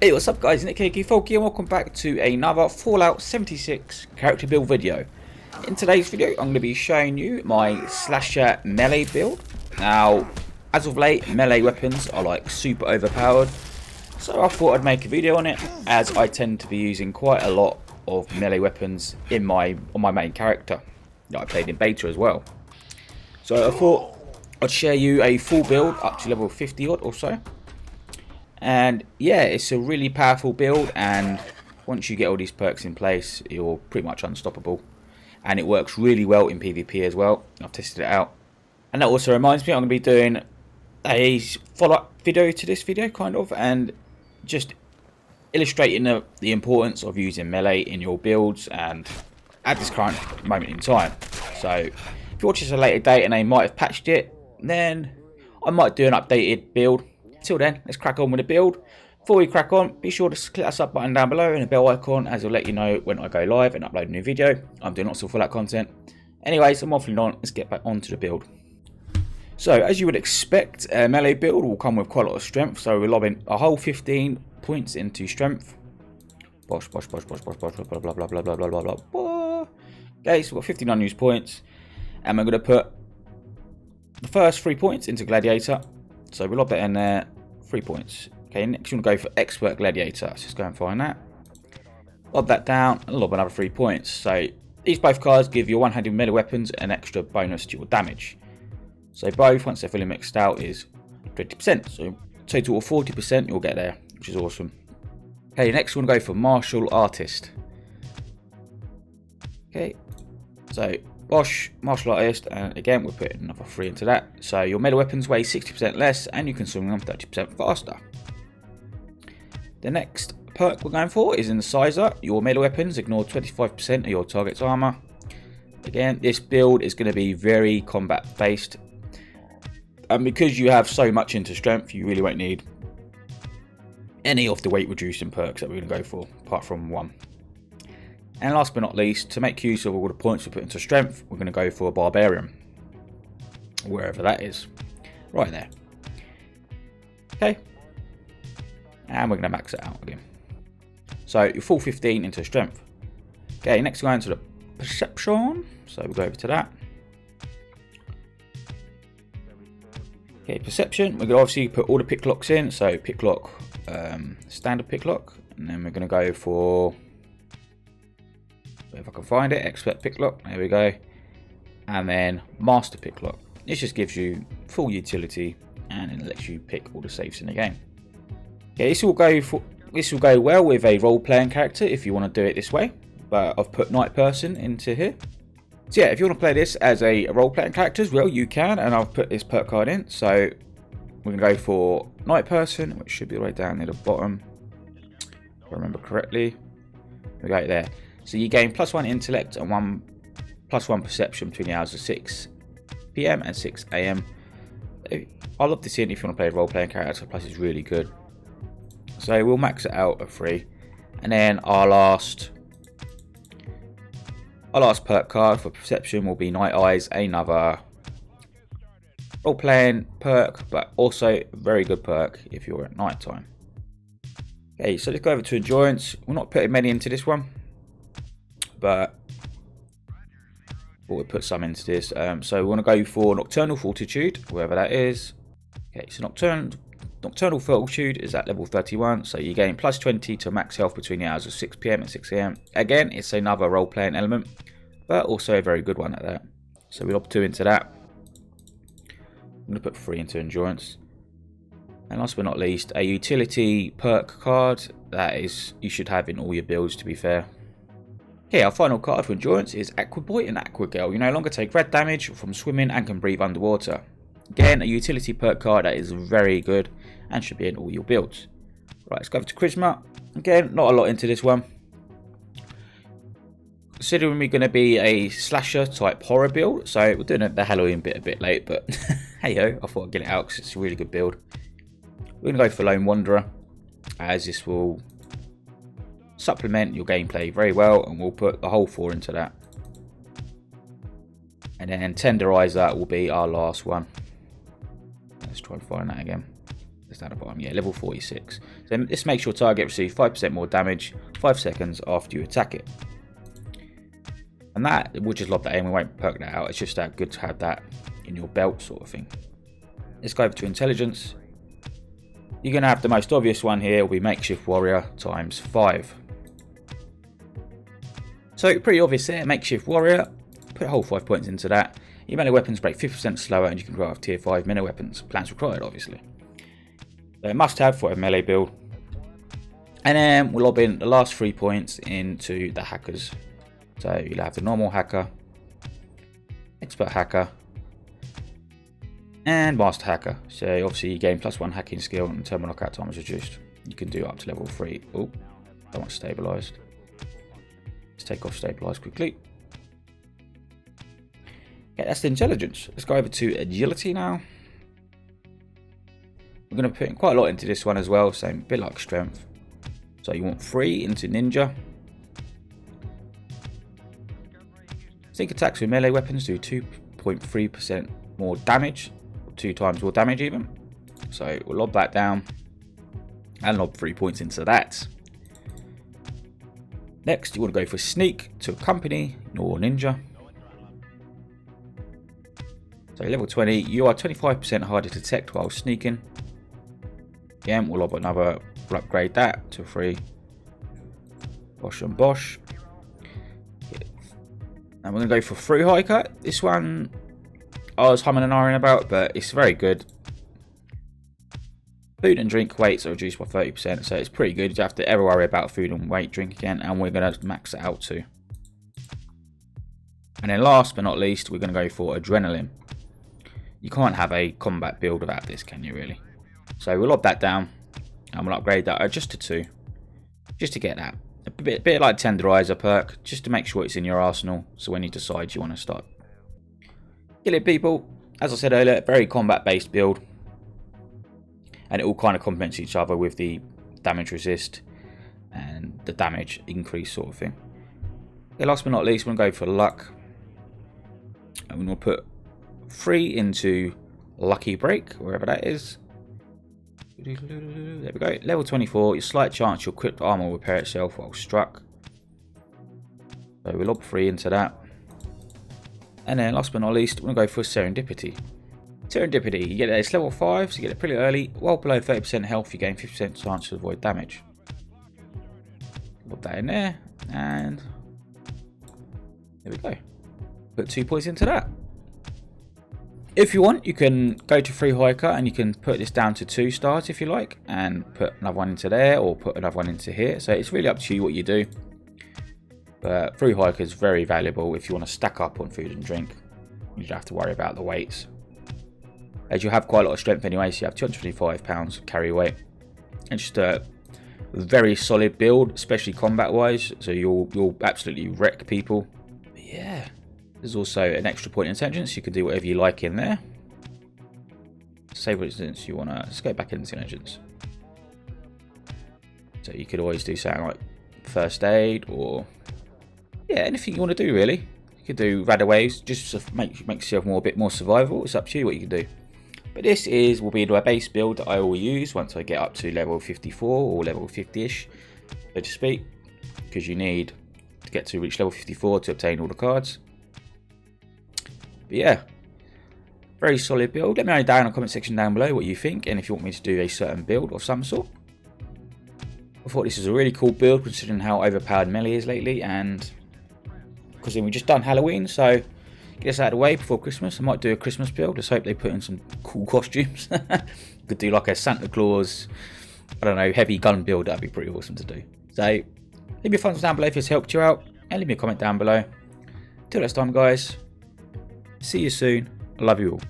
Hey, what's up guys, Nick aka Falky, and welcome back to another Fallout 76 character build video. In today's video, I'm going to be showing you my slasher melee build. Now, as of late, melee weapons are like super overpowered, so I thought I'd make a video on it, as I tend to be using quite a lot of melee weapons on my main character that I played in beta as well. So I thought I'd share you a full build up to level 50 odd or so. And yeah, it's a really powerful build, and once you get all these perks in place, you're pretty much unstoppable. And it works really well in PvP as well. I've tested it out. And that also reminds me, I'm going to be doing a follow-up video to this video, kind of, and just illustrating the importance of using melee in your builds and at this current moment in time. So if you watch this at a later date and they might have patched it, then I might do an updated build. Till then, let's crack on with the build. Before we crack on, be sure to click that sub button down below and the bell icon, as it'll let you know when I go live and upload a new video. I'm doing lots of Fallout content. Anyways, I'm waffling on. Let's get back onto the build. So, as you would expect, a melee build will come with quite a lot of strength. So we're lobbing a whole 15 points into strength. Bosh, bosh, bosh, bosh, bosh, bosh, blah, blah, blah, blah, blah, blah, blah, blah, blah. Okay, so we've got 15 unused points. And we're going to put the first 3 points into Gladiator. So we'll lob that in there, 3 points. Okay, next you want to go for Expert Gladiator. Let's just go and find that. Lob that down and lob another 3 points. So these both cards give your one-handed melee weapons an extra bonus to your damage. So both, once they're fully mixed out, is 20%. So total of 40% you'll get there, which is awesome. Okay, next we want to go for Martial Artist. Okay, so Bosh, Martial Artist, and again we're putting another 3 into that. So your melee weapons weigh 60% less and you can swing them 30% faster. The next perk we're going for is Incisor. Your melee weapons ignore 25% of your target's armor. Again, this build is going to be very combat based. And because you have so much into strength, you really won't need any of the weight reducing perks that we're going to go for, apart from one. And last but not least, to make use of all the points we put into strength, we're going to go for a Barbarian. Wherever that is. Right there. Okay. And we're going to max it out again. So, your full 15 into strength. Okay, next we're going to the Perceptron. So, we'll go over to that. Okay, Perception. We're going to obviously put all the pick locks in. So, pick lock, standard pick lock. And then we're going to go for, if I can find it, Expert Picklock, there we go, and then Master Picklock. This just gives you full utility and it lets you pick all the safes in the game. Okay, this will go well with a role-playing character if you want to do it this way, but I've put Night Person into here. So yeah, if you want to play this as a role-playing character as well, you can, and I've put this perk card in. So we're going to go for Night Person, which should be right down near the bottom, if I remember correctly. We go there. So you gain +1 intellect and +1 perception between the hours of 6 PM and 6 AM. I love this in if you want to play a role-playing character, plus it's really good. So we'll max it out at 3. And then our last perk card for perception will be Night Eyes, another role-playing perk, but also a very good perk if you're at night time. Okay, so let's go over to Endurance. We're not putting many into this one, but we'll put some into this. So we want to go for Nocturnal Fortitude, wherever that is. Okay, so Nocturnal Fortitude is at level 31, so you gain +20 to max health between the hours of 6 PM and 6 AM. Again, it's another role-playing element, but also a very good one at that. So we'll put 2 into that. I'm going to put 3 into Endurance. And last but not least, a utility perk card that is you should have in all your builds, to be fair. Okay, our final card for Endurance is Aquaboy and Aquagirl. You no longer take red damage from swimming and can breathe underwater. Again, a utility perk card that is very good and should be in all your builds. Right, let's go over to Charisma. Again, not a lot into this one. Considering we're going to be a slasher type horror build, so we're doing the Halloween bit a bit late, but hey ho, I thought I'd get it out because it's a really good build. We're going to go for Lone Wanderer, as this will supplement your gameplay very well, and we'll put the whole 4 into that. And then Tenderizer will be our last one. Let's try and find that again. Just down the bottom, yeah, level 46. So this makes your target receive 5% more damage 5 seconds after you attack it. And that, we'll just lob that in, we won't perk that out. It's just that good to have that in your belt sort of thing. Let's go over to intelligence. You're going to have the most obvious one here, will be Makeshift Warrior times 5. So pretty obvious there, Makeshift Warrior, put a whole 5 points into that. Your melee weapons break 50% slower and you can grow up tier 5 melee weapons. Plans required, obviously. So a must have for a melee build. And then we'll lob in the last 3 points into the hackers. So you'll have the normal hacker, expert hacker, and master hacker. So obviously you gain +1 hacking skill and terminal knockout time is reduced. You can do up to level 3. Oh, don't want stabilized. Let's take off stabilized quickly. Okay, that's the intelligence. Let's go over to agility now. We're going to put in quite a lot into this one as well, same bit like strength. So you want 3 into ninja. Sneak attacks with melee weapons do 2.3% more damage, 2 times more damage even. So we'll lob that down and lob 3 points into that. Next, you want to go for sneak to accompany your ninja. So level 20, you are 25% harder to detect while sneaking. Again, we'll lob another, we'll upgrade that to 3. Bosh and Bosh. And we're going to go for through hiker. This one I was humming and ahhing about, but it's very good. Food and drink weights are reduced by 30%, so it's pretty good. You don't have to ever worry about food and weight drink again, and we're going to max it out too. And then last but not least, we're going to go for adrenaline. You can't have a combat build without this, can you really? So we'll lob that down, and we'll upgrade that just to 2, just to get that. A bit like Tenderizer perk, just to make sure it's in your arsenal, so when you decide you want to start killing people. As I said earlier, very combat based build, and it all kind of complements each other with the damage resist and the damage increase sort of thing. Okay, last but not least, we're going to go for luck, and we're going to put 3 into lucky break, wherever that is. There we go. Level 24, your slight chance your equipped armor will repair itself while struck. So we'll lob 3 into that. And then last but not least, we're going to go for Serendipity. Serendipity, you get it, it's level 5, so you get it pretty early. Well below 30% health, you gain 50% chance to avoid damage. Lob that in there, and there we go. Put 2 points into that. If you want, you can go to free hiker and you can put this down to 2 stars if you like, and put another one into there or put another one into here. So it's really up to you what you do. But free hiker is very valuable if you want to stack up on food and drink. You don't have to worry about the weights, as you have quite a lot of strength anyway. So you have 225 pounds carry weight, and just a very solid build, especially combat wise. So you'll absolutely wreck people. But yeah. There's also an extra point in intelligence. You can do whatever you like in there. Say for instance you want to, let's go back into intelligence. So you could always do something like first aid, or yeah, anything you want to do really. You could do radaways, just to make yourself a bit more survivable. It's up to you what you can do. But this will be my base build that I will use once I get up to level 54 or level 50ish, so to speak, because you need to get to reach level 54 to obtain all the cards. But yeah, very solid build. Let me know down in the comment section down below what you think, and if you want me to do a certain build of some sort. I thought this was a really cool build considering how overpowered melee is lately, and because we've just done Halloween, so get us out of the way before Christmas. I might do a Christmas build. Let's hope they put in some cool costumes. Could do like a Santa Claus, I don't know, heavy gun build. That'd be pretty awesome to do. So leave me your thumbs down below if it's helped you out, and leave me a comment down below. Till next time guys, see you soon. I love you all.